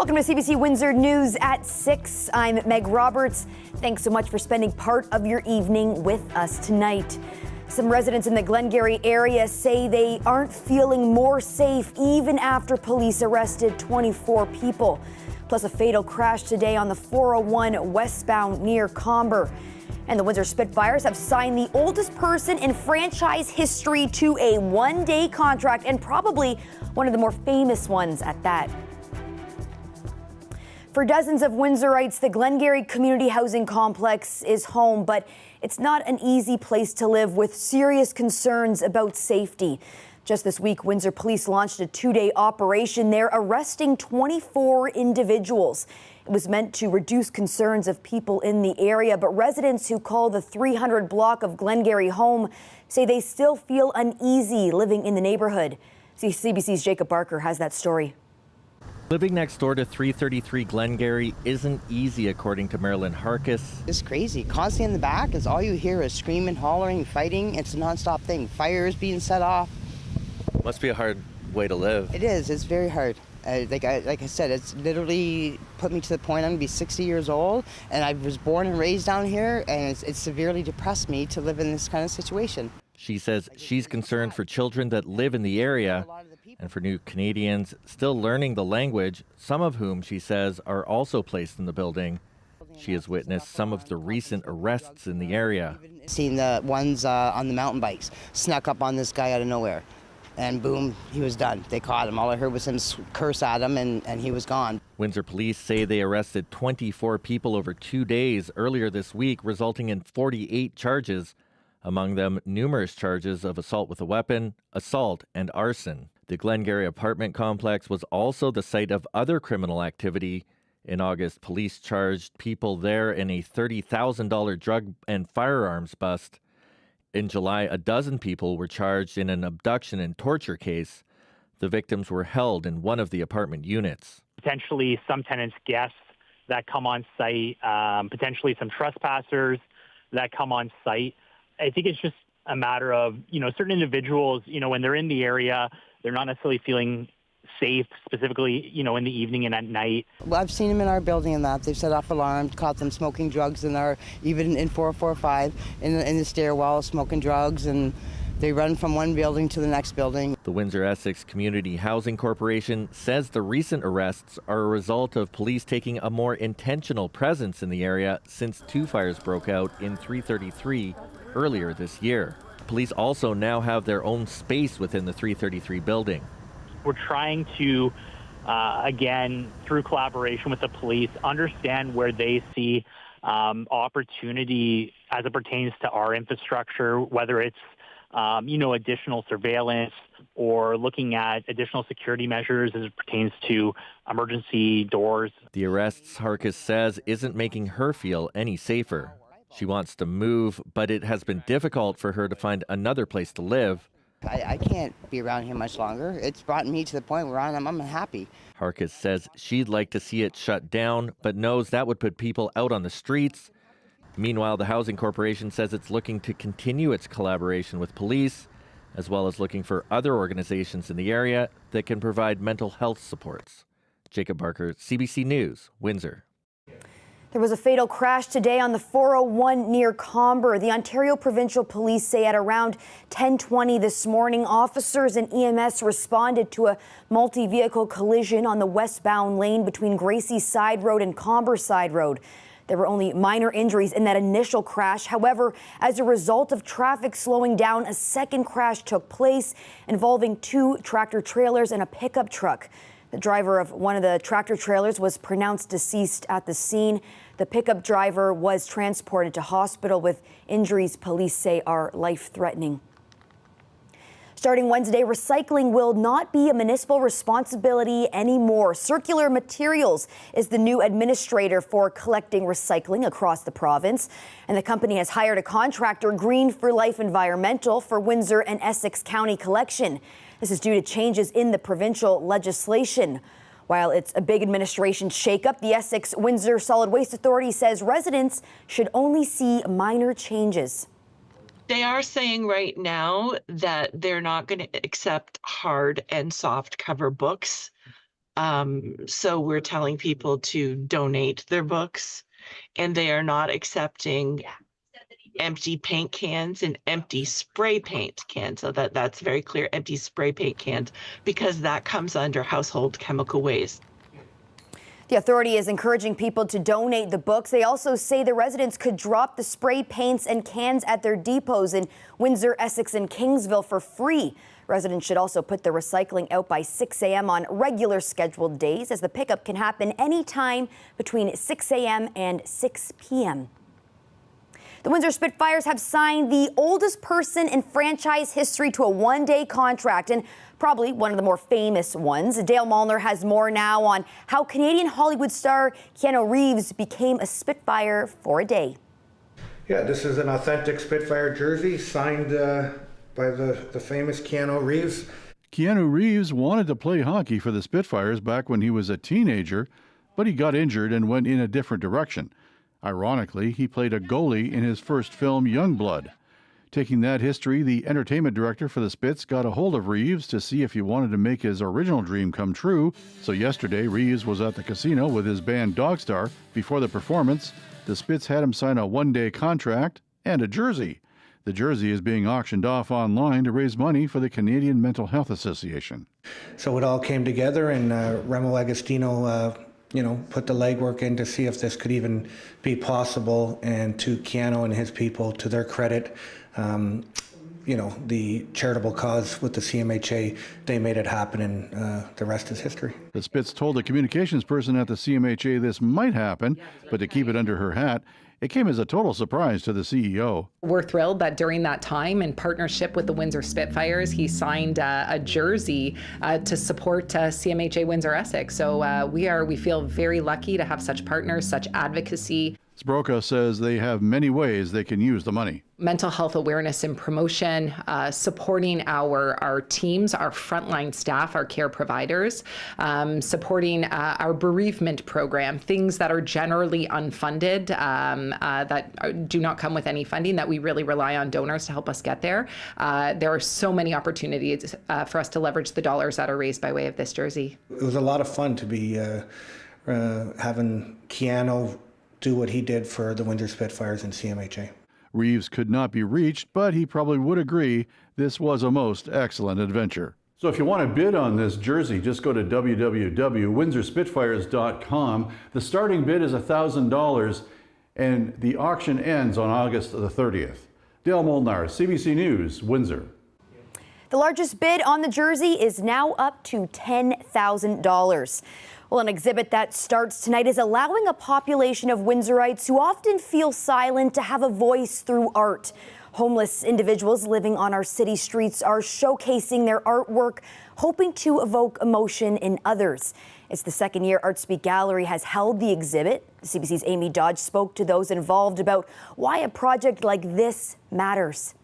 Welcome to CBC Windsor News at 6. I'm Meg Roberts. Thanks so much for spending part of your evening with us tonight. Some residents in the Glengarry area say they aren't feeling more safe even after police arrested 24 people. Plus a fatal crash today on the 401 westbound near Comber. And the Windsor Spitfires have signed the oldest person in franchise history to a one-day contract, and probably one of the more famous ones at that. For dozens of Windsorites, the Glengarry Community Housing Complex is home, but it's not an easy place to live with serious concerns about safety. Just this week, Windsor police launched a two-day operation there, arresting 24 individuals. It was meant to reduce concerns of people in the area, but residents who call the 300 block of Glengarry home say they still feel uneasy living in the neighborhood. CBC's Jacob Barker has that story. Living next door to 333 Glengarry isn't easy, according to Marilyn Harkis. It's crazy. Constantly in the back is all you hear is screaming, hollering, fighting. It's a nonstop thing. Fires being set off. Must be a hard way to live. It is. It's very hard. Like I said, it's literally put me to the point I'm going to be 60 years old, and I was born and raised down here, and it's severely depressed me to live in this kind of situation. She says she's concerned for children that live in the area and for new Canadians still learning the language, some of whom, she says, are also placed in the building. She has witnessed some of the recent arrests in the area. Seen the ones on the mountain bikes, snuck up on this guy out of nowhere, and boom, he was done. They caught him. All I heard was him curse at him, and he was gone. Windsor police say they arrested 24 people over 2 days earlier this week, resulting in 48 charges. Among them, numerous charges of assault with a weapon, assault, and arson. The Glengarry apartment complex was also the site of other criminal activity. In August, police charged people there in a $30,000 drug and firearms bust. In July, a dozen people were charged in an abduction and torture case. The victims were held in one of the apartment units. Potentially some tenants' guests that come on site, potentially some trespassers that come on site. I think it's just a matter of, certain individuals, when they're in the area, they're not necessarily feeling safe, specifically, in the evening and at night. Well, I've seen them in our building and that. They've set off alarms, caught them smoking drugs in our, even in 445, in the stairwell, smoking drugs, and they run from one building to the next building. The Windsor-Essex Community Housing Corporation says the recent arrests are a result of police taking a more intentional presence in the area since two fires broke out in 333 earlier this year. Police also now have their own space within the 333 building. We're trying to, again, through collaboration with the police, understand where they see opportunity as it pertains to our infrastructure, whether it's, additional surveillance or looking at additional security measures as it pertains to emergency doors. The arrests, Harkis says, isn't making her feel any safer. She wants to move, but it has been difficult for her to find another place to live. I can't be around here much longer. It's brought me to the point where I'm unhappy. Harkis says she'd like to see it shut down, but knows that would put people out on the streets. Meanwhile, the Housing Corporation says it's looking to continue its collaboration with police, as well as looking for other organizations in the area that can provide mental health supports. Jacob Barker, CBC News, Windsor. There was a fatal crash today on the 401 near Comber. The Ontario Provincial Police say at around 10:20 this morning, officers and EMS responded to a multi-vehicle collision on the westbound lane between Gracie Side Road and Comber Side Road. There were only minor injuries in that initial crash. However, as a result of traffic slowing down, a second crash took place involving two tractor trailers and a pickup truck. The driver of one of the tractor trailers was pronounced deceased at the scene. The pickup driver was transported to hospital with injuries police say are life-threatening. Starting Wednesday, recycling will not be a municipal responsibility anymore. Circular Materials is the new administrator for collecting recycling across the province. And the company has hired a contractor, Green for Life Environmental, for Windsor and Essex County collection. This is due to changes in the provincial legislation. While it's a big administration shakeup, the Essex-Windsor Solid Waste Authority says residents should only see minor changes. They are saying right now that they're not going to accept hard and soft cover books So we're telling people to donate their books, and they are not accepting empty paint cans and empty spray paint cans. So that's very clear, empty spray paint cans, because that comes under household chemical waste. The authority is encouraging people to donate the books. They also say the residents could drop the spray paints and cans at their depots in Windsor, Essex, and Kingsville for free. Residents should also put the recycling out by 6 a.m. on regular scheduled days, as the pickup can happen anytime between 6 a.m. and 6 p.m. The Windsor Spitfires have signed the oldest person in franchise history to a one-day contract, and probably one of the more famous ones. Dale Molnar has more now on how Canadian Hollywood star Keanu Reeves became a Spitfire for a day. Yeah, this is an authentic Spitfire jersey signed by the famous Keanu Reeves. Keanu Reeves wanted to play hockey for the Spitfires back when he was a teenager, but he got injured and went in a different direction. Ironically, he played a goalie in his first film, Youngblood. Taking that history, the entertainment director for the Spits got a hold of Reeves to see if he wanted to make his original dream come true. So yesterday, Reeves was at the casino with his band Dogstar. Before the performance, the Spits had him sign a one-day contract and a jersey. The jersey is being auctioned off online to raise money for the Canadian Mental Health Association. So it all came together, and Remo Agostino put the legwork in to see if this could even be possible. And to Keanu and his people, to their credit, the charitable cause with the CMHA, they made it happen, and the rest is history. The Spits told the communications person at the CMHA this might happen, but to keep it under her hat, it came as a total surprise to the CEO. We're thrilled that during that time, in partnership with the Windsor Spitfires, he signed a jersey to support CMHA Windsor Essex. So we feel very lucky to have such partners, such advocacy. Sbroka says they have many ways they can use the money. Mental health awareness and promotion, supporting our teams, our frontline staff, our care providers, supporting our bereavement program, things that are generally unfunded, that do not come with any funding, that we really rely on donors to help us get there. There are so many opportunities for us to leverage the dollars that are raised by way of this jersey. It was a lot of fun to be having Keanu do what he did for the Windsor Spitfires and CMHA. Reeves could not be reached, but he probably would agree this was a most excellent adventure. So if you want to bid on this jersey, just go to www.windsorspitfires.com. The starting bid is $1,000, and the auction ends on August the 30th. Dale Molnar, CBC News, Windsor. The largest bid on the jersey is now up to $10,000. Well, an exhibit that starts tonight is allowing a population of Windsorites who often feel silent to have a voice through art. Homeless individuals living on our city streets are showcasing their artwork, hoping to evoke emotion in others. It's the second year Art Speak Gallery has held the exhibit. CBC's Amy Dodge spoke to those involved about why a project like this matters.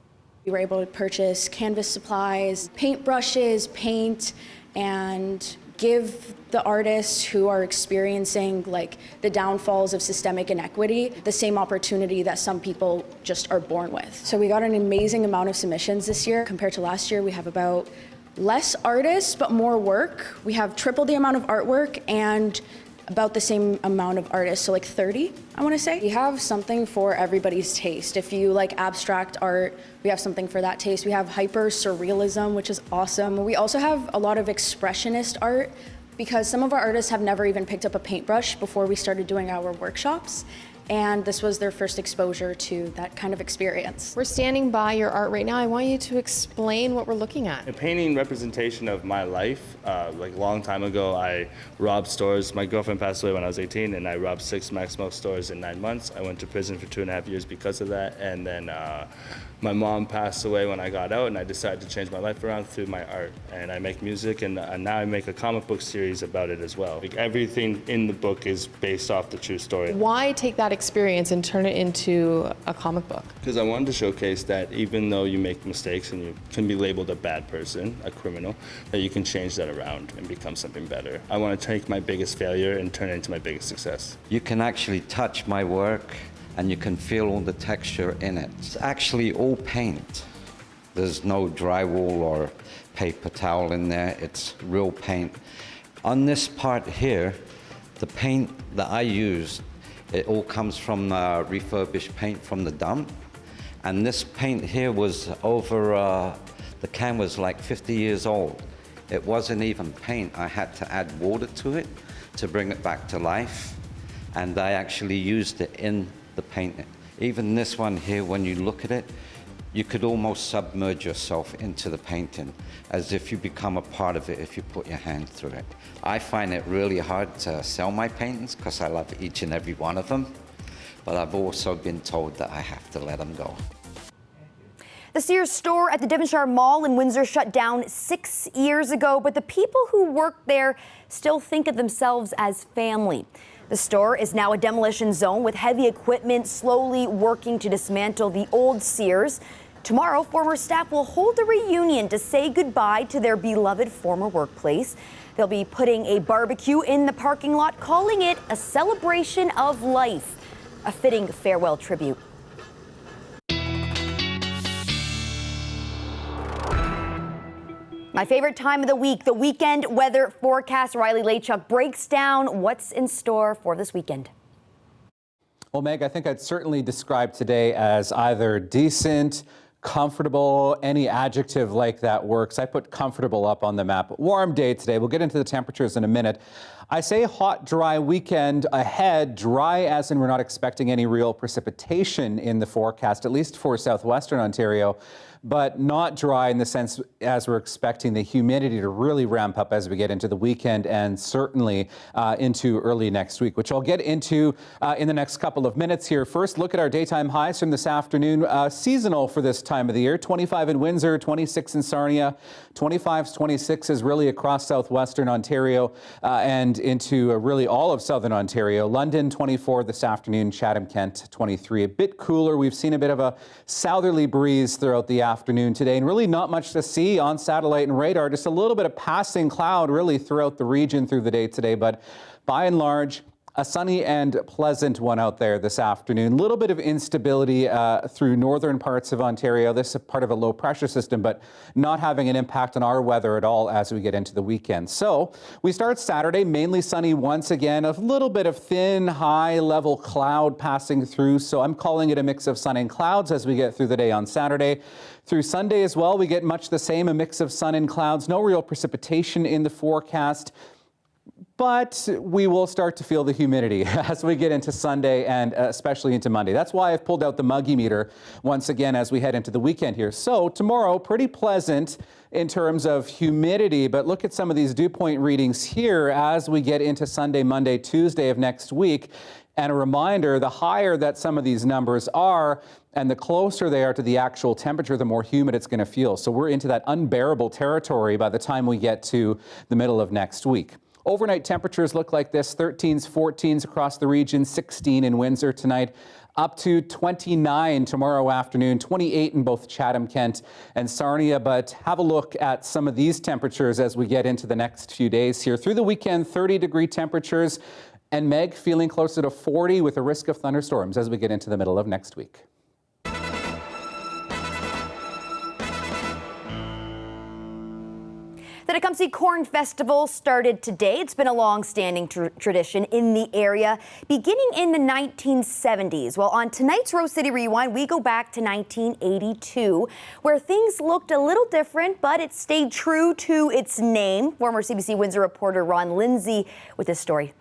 We were able to purchase canvas supplies, paintbrushes, paint, and give the artists who are experiencing the downfalls of systemic inequity the same opportunity that some people just are born with. So we got an amazing amount of submissions this year. Compared to last year, we have about less artists, but more work. We have triple the amount of artwork and about the same amount of artists, so 30, I want to say. We have something for everybody's taste. If you like abstract art, we have something for that taste. We have hyper surrealism, which is awesome. We also have a lot of expressionist art, because some of our artists have never even picked up a paintbrush before we started doing our workshops. And this was their first exposure to that kind of experience. We're standing by your art right now. I want you to explain what we're looking at. A painting representation of my life. A long time ago, I robbed stores. My girlfriend passed away when I was 18, and I robbed 6 Maximo stores in 9 months. I went to prison for 2.5 years because of that. And then my mom passed away when I got out, and I decided to change my life around through my art. And I make music, and now I make a comic book series about it as well. Everything in the book is based off the true story. Why take that experience and turn it into a comic book? Because I wanted to showcase that even though you make mistakes and you can be labeled a bad person, a criminal, that you can change that around and become something better. I want to take my biggest failure and turn it into my biggest success. You can actually touch my work and you can feel all the texture in it. It's actually all paint. There's no drywall or paper towel in there. It's real paint. On this part here, the paint that I used, it all comes from refurbished paint from the dump. And this paint here was over, the can was like 50 years old. It wasn't even paint. I had to add water to it to bring it back to life. And I actually used it in the paint. Even this one here, when you look at it, you could almost submerge yourself into the painting, as if you become a part of it if you put your hand through it. I find it really hard to sell my paintings because I love each and every one of them, but I've also been told that I have to let them go. The Sears store at the Devonshire Mall in Windsor shut down 6 years ago, but the people who work there still think of themselves as family. The store is now a demolition zone with heavy equipment slowly working to dismantle the old Sears. Tomorrow, former staff will hold a reunion to say goodbye to their beloved former workplace. They'll be putting a barbecue in the parking lot, calling it a celebration of life, a fitting farewell tribute. My favorite time of the week, the weekend weather forecast. Riley Lachuk breaks down what's in store for this weekend. Well, Meg, I think I'd certainly describe today as either decent, comfortable, any adjective like that works. I put comfortable up on the map. Warm day today. We'll get into the temperatures in a minute. I say hot, dry weekend ahead. Dry as in we're not expecting any real precipitation in the forecast, at least for southwestern Ontario, but not dry in the sense as we're expecting the humidity to really ramp up as we get into the weekend and certainly into early next week, which I'll get into in the next couple of minutes here. First, look at our daytime highs from this afternoon. Seasonal for this time of the year. 25 in Windsor, 26 in Sarnia, 25s, 26s really across southwestern Ontario and into really all of southern Ontario. London, 24 this afternoon. Chatham-Kent, 23. A bit cooler. We've seen a bit of a southerly breeze throughout the afternoon today, and really not much to see on satellite and radar. Just a little bit of passing cloud really throughout the region through the day today, but by and large, a sunny and pleasant one out there this afternoon. A little bit of instability through northern parts of Ontario. This is part of a low pressure system, but not having an impact on our weather at all as we get into the weekend. So we start Saturday, mainly sunny once again, a little bit of thin, high level cloud passing through. So I'm calling it a mix of sun and clouds as we get through the day on Saturday. Through Sunday as well, we get much the same, a mix of sun and clouds. No real precipitation in the forecast. But we will start to feel the humidity as we get into Sunday and especially into Monday. That's why I've pulled out the muggy meter once again as we head into the weekend here. So tomorrow, pretty pleasant in terms of humidity, but look at some of these dew point readings here as we get into Sunday, Monday, Tuesday of next week. And a reminder, the higher that some of these numbers are and the closer they are to the actual temperature, the more humid it's going to feel. So we're into that unbearable territory by the time we get to the middle of next week. Overnight temperatures look like this, 13s, 14s across the region, 16 in Windsor tonight, up to 29 tomorrow afternoon, 28 in both Chatham-Kent and Sarnia. But have a look at some of these temperatures as we get into the next few days here. Through the weekend, 30-degree temperatures, and Meg feeling closer to 40 with a risk of thunderstorms as we get into the middle of next week. The Dumpy Corn Festival started today. It's been a long-standing tradition in the area, beginning in the 1970s. Well, on tonight's Rose City Rewind, we go back to 1982, where things looked a little different, but it stayed true to its name. Former CBC Windsor reporter Ron Lindsay with this story.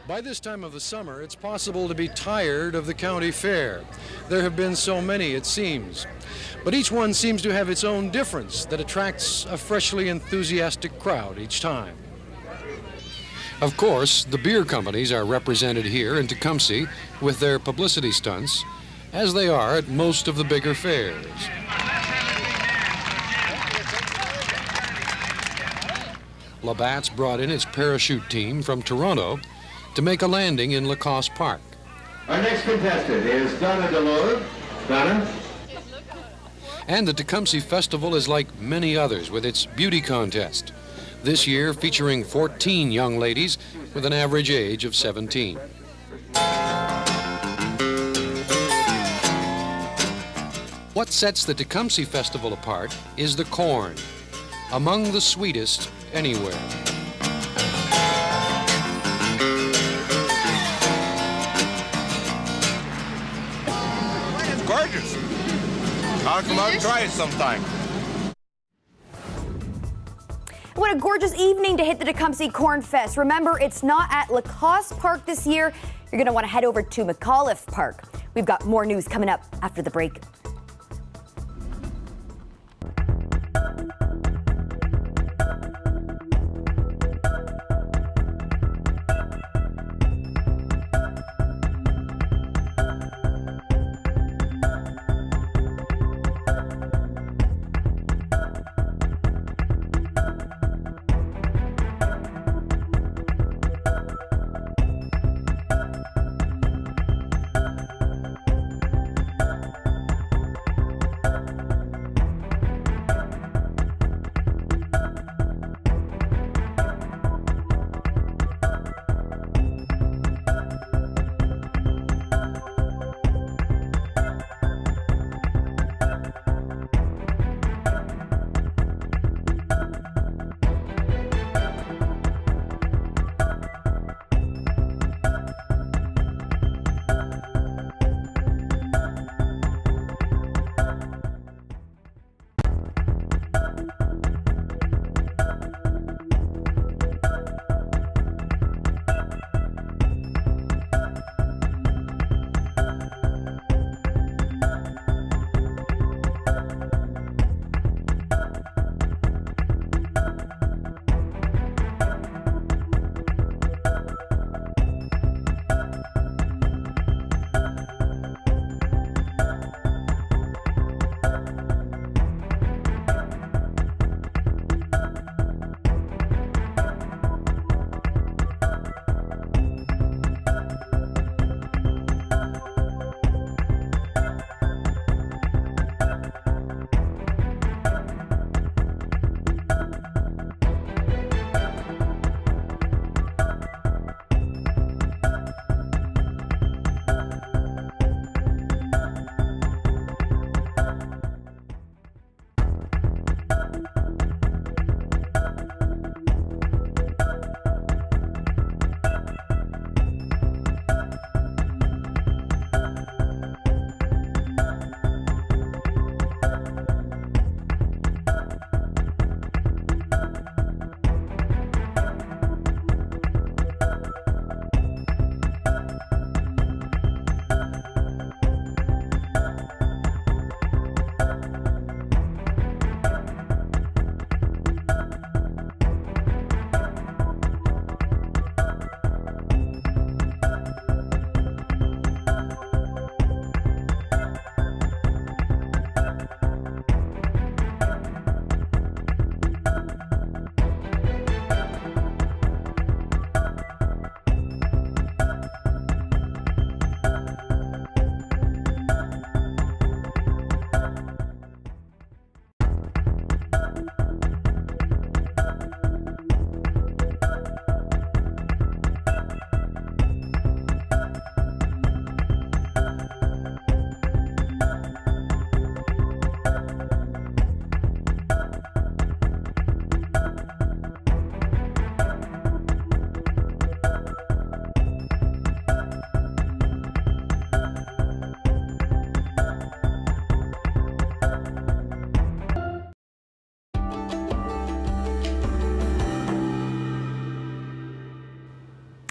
By this time of the summer, it's possible to be tired of the county fair. There have been so many, it seems. But each one seems to have its own difference that attracts a freshly enthusiastic crowd each time. Of course, the beer companies are represented here in Tecumseh with their publicity stunts, as they are at most of the bigger fairs. Labatt's brought in its parachute team from Toronto to make a landing in Lacoste Park. Our next contestant is Donna DeLorde. Donna? And the Tecumseh Festival is like many others with its beauty contest, this year featuring 14 young ladies with an average age of 17. What sets the Tecumseh Festival apart is the corn, among the sweetest anywhere. I'll come out and try it sometime. What a gorgeous evening to hit the Dumpy Corn Fest. Remember, it's not at Lacoste Park this year. You're going to want to head over to McAuliffe Park. We've got more news coming up after the break.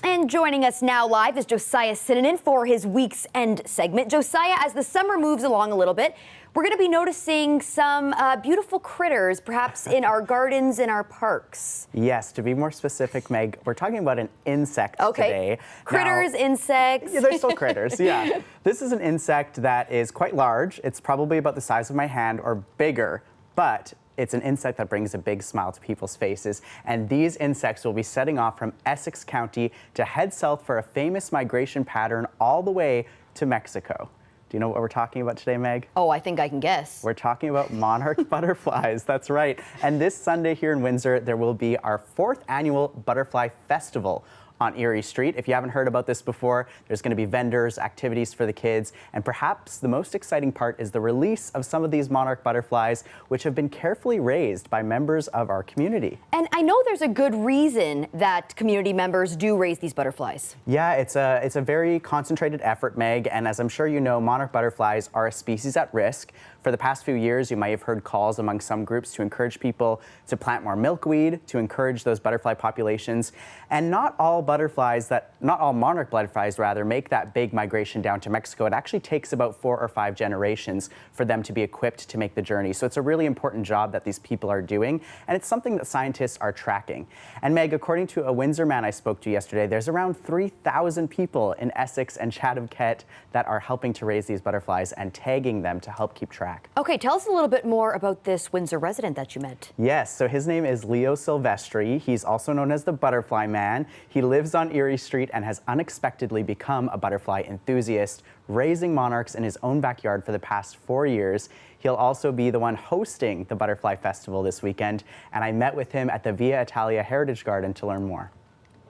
And joining us now live is Josiah sitting in for his Week's End segment. Josiah, as the summer moves along a little bit, we're going to be noticing some beautiful critters, perhaps in our gardens, in our parks. Yes, to be more specific, Meg, we're talking about an insect today. Critters, insects. Yeah, they're still critters, yeah. This is an insect that is quite large. It's probably about the size of my hand or bigger, but it's an insect that brings a big smile to people's faces. And these insects will be setting off from Essex County to head south for a famous migration pattern all the way to Mexico. Do you know what we're talking about today, Meg? Oh, I think I can guess. We're talking about monarch butterflies, that's right. And this Sunday here in Windsor, there will be our 4th annual Butterfly Festival on Erie Street. If you haven't heard about this before, there's going to be vendors, activities for the kids, and perhaps the most exciting part is the release of some of these monarch butterflies, which have been carefully raised by members of our community. And I know there's a good reason that community members do raise these butterflies. Yeah, it's a very concentrated effort, Meg, and as I'm sure you know, monarch butterflies are a species at risk. For the past few years, you might have heard calls among some groups to encourage people to plant more milkweed, to encourage those butterfly populations. And not all monarch butterflies make that big migration down to Mexico. It actually takes about 4 or 5 generations for them to be equipped to make the journey. So it's a really important job that these people are doing, and it's something that scientists are tracking. And Meg, according to a Windsor man I spoke to yesterday, there's around 3,000 people in Essex and Chatham-Kent that are helping to raise these butterflies and tagging them to help keep track. Okay, tell us a little bit more about this Windsor resident that you met. Yes, so his name is Leo Silvestri. He's also known as the Butterfly Man. He lives on Erie Street and has unexpectedly become a butterfly enthusiast, raising monarchs in his own backyard for the past 4 years. He'll also be the one hosting the Butterfly Festival this weekend, and I met with him at the Via Italia Heritage Garden to learn more.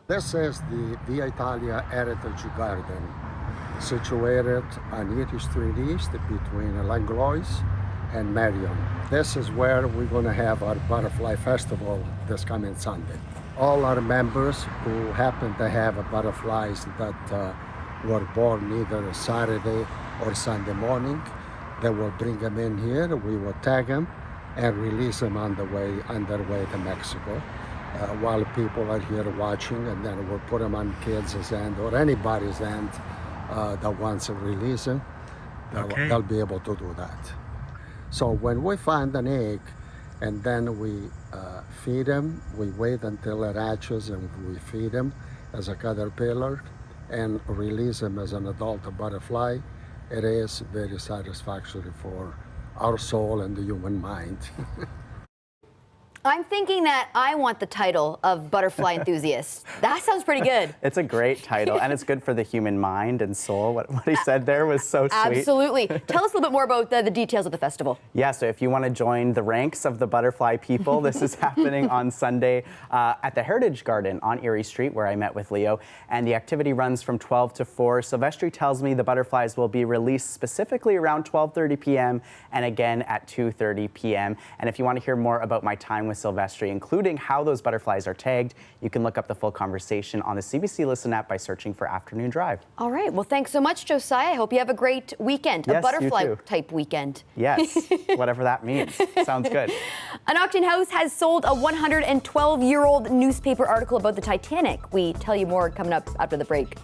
This is the Via Italia Heritage Garden, situated on Erie Street East between Langlois and Marion. This is where we're going to have our Butterfly Festival this coming Sunday. All our members who happen to have butterflies that were born either Saturday or Sunday morning, they will bring them in here, we will tag them and release them on their way to Mexico. While people are here watching, and then we'll put them on kids' end or anybody's end that wants to release them, they'll be able to do that. So when we find an egg and then we feed them, we wait until it hatches and we feed them as a caterpillar and release them as an adult butterfly, it is very satisfactory for our soul and the human mind. I'm thinking that I want the title of butterfly enthusiast. That sounds pretty good. It's a great title, and it's good for the human mind and soul. What he said there was so sweet. Absolutely. Tell us a little bit more about the details of the festival. Yeah, so if you want to join the ranks of the butterfly people, this is happening on Sunday at the Heritage Garden on Erie Street, where I met with Leo, and the activity runs from 12 to 4. Silvestri tells me the butterflies will be released specifically around 12:30 p.m. and again at 2:30 p.m. And if you want to hear more about my time with Silvestri, including how those butterflies are tagged, you can look up the full conversation on the CBC Listen app by searching for Afternoon Drive. All right. Well, thanks so much, Josiah. I hope you have a great weekend. Yes, a butterfly-type weekend. Yes, whatever that means. Sounds good. An auction house has sold a 112-year-old newspaper article about the Titanic. We tell you more coming up after the break.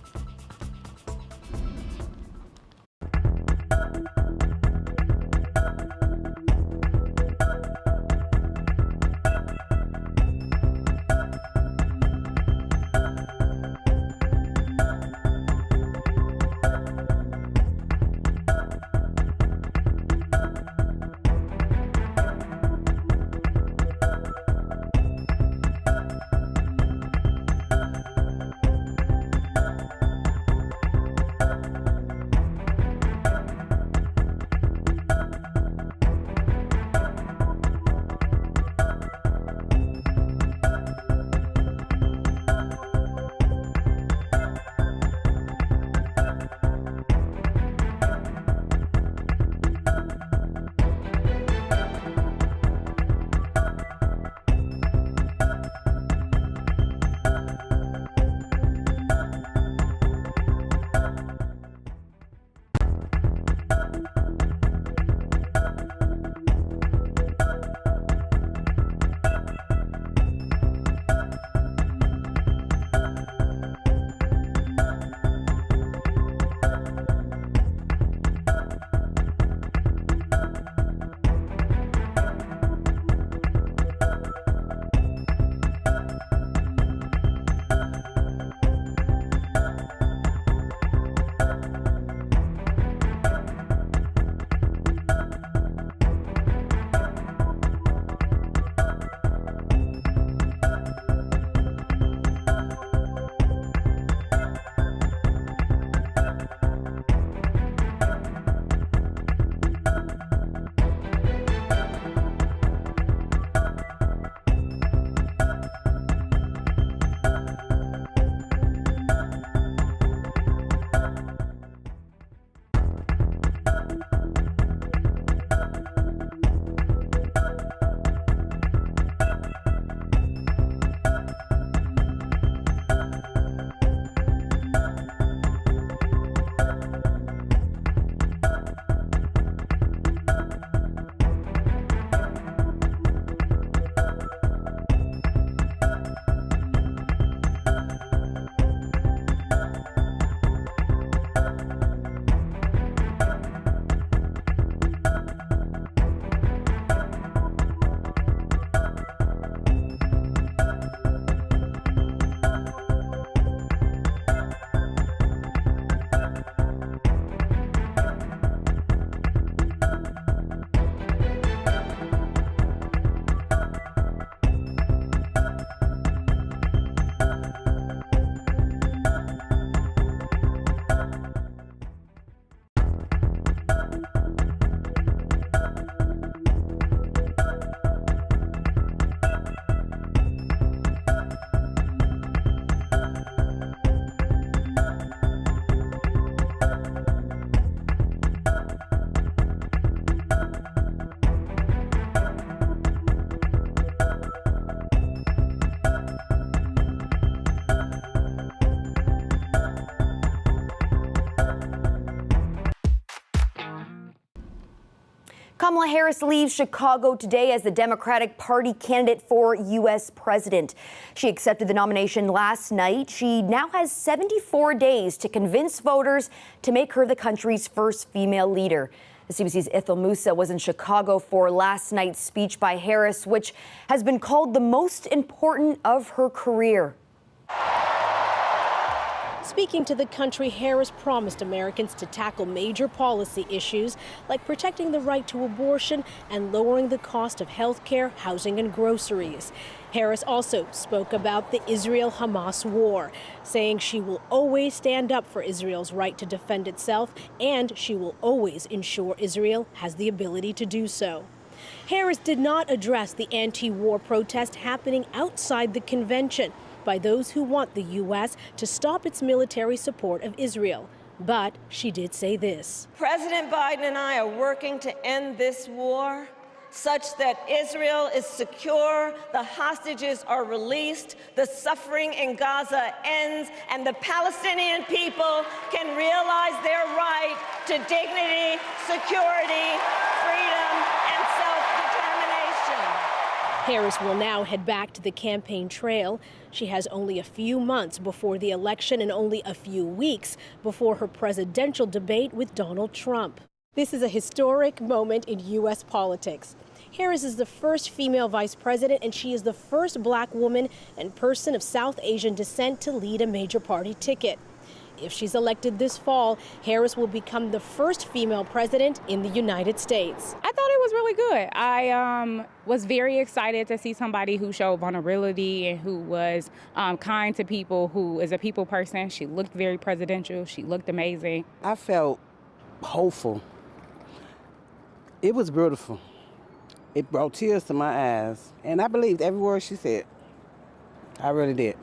Kamala Harris leaves Chicago today as the Democratic Party candidate for U.S. president. She accepted the nomination last night. She now has 74 days to convince voters to make her the country's first female leader. The CBC's Ithel Musa was in Chicago for last night's speech by Harris, which has been called the most important of her career. Speaking to the country, Harris promised Americans to tackle major policy issues like protecting the right to abortion and lowering the cost of health care, housing, and groceries. Harris also spoke about the Israel-Hamas war, saying she will always stand up for Israel's right to defend itself, and she will always ensure Israel has the ability to do so. Harris did not address the anti-war protest happening outside the convention by those who want the U.S. to stop its military support of Israel. But she did say this. President Biden and I are working to end this war such that Israel is secure, the hostages are released, the suffering in Gaza ends, and the Palestinian people can realize their right to dignity, security, freedom, and self-determination. Harris will now head back to the campaign trail. She has only a few months before the election and only a few weeks before her presidential debate with Donald Trump. This is a historic moment in U.S. politics. Harris is the first female vice president, and she is the first black woman and person of South Asian descent to lead a major party ticket. If she's elected this fall, Harris will become the first female president in the United States. I thought it was really good. I was very excited to see somebody who showed vulnerability and who was kind to people, who is a people person. She looked very presidential. She looked amazing. I felt hopeful. It was beautiful. It brought tears to my eyes, and I believed every word she said. I really did.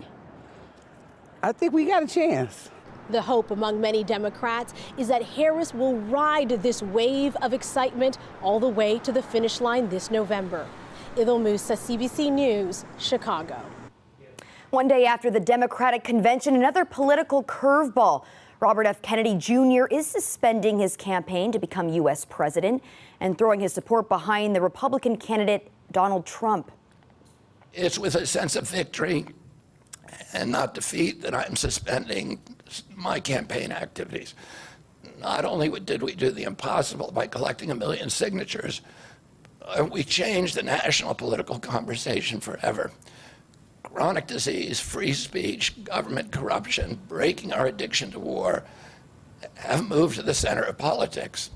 I think we got a chance. The hope among many Democrats is that Harris will ride this wave of excitement all the way to the finish line this November. Ithel Musa, CBC News, Chicago. One day after the Democratic convention, another political curveball. Robert F. Kennedy Jr. is suspending his campaign to become U.S. president and throwing his support behind the Republican candidate Donald Trump. It's with a sense of victory and not defeat that I'm suspending my campaign activities. Not only did we do the impossible by collecting 1 million signatures, we changed the national political conversation forever. Chronic disease, free speech, government corruption, breaking our addiction to war have moved to the center of politics.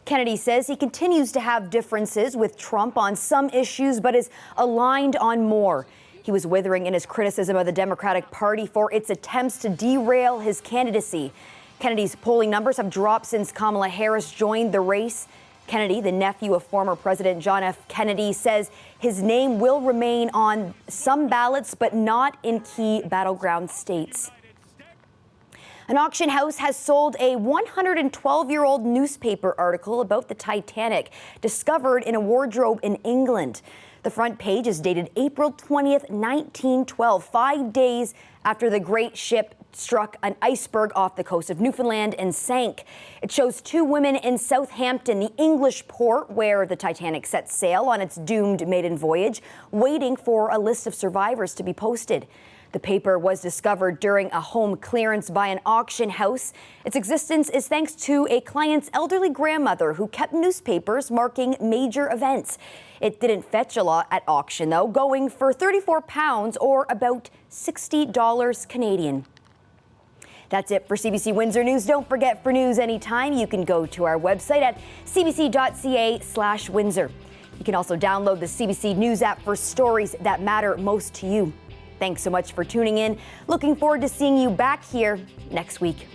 Kennedy says he continues to have differences with Trump on some issues, but is aligned on more. He was withering in his criticism of the Democratic Party for its attempts to derail his candidacy. Kennedy's polling numbers have dropped since Kamala Harris joined the race. Kennedy, the nephew of former President John F. Kennedy, says his name will remain on some ballots, but not in key battleground states. An auction house has sold a 112-year-old newspaper article about the Titanic, discovered in a wardrobe in England. The front page is dated April 20th, 1912, 5 days after the great ship struck an iceberg off the coast of Newfoundland and sank. It shows 2 women in Southampton, the English port where the Titanic set sail on its doomed maiden voyage, waiting for a list of survivors to be posted. The paper was discovered during a home clearance by an auction house. Its existence is thanks to a client's elderly grandmother who kept newspapers marking major events. It didn't fetch a lot at auction, though, going for £34 or about $60 Canadian. That's it for CBC Windsor News. Don't forget, for news anytime, you can go to our website at cbc.ca/Windsor. You can also download the CBC News app for stories that matter most to you. Thanks so much for tuning in. Looking forward to seeing you back here next week.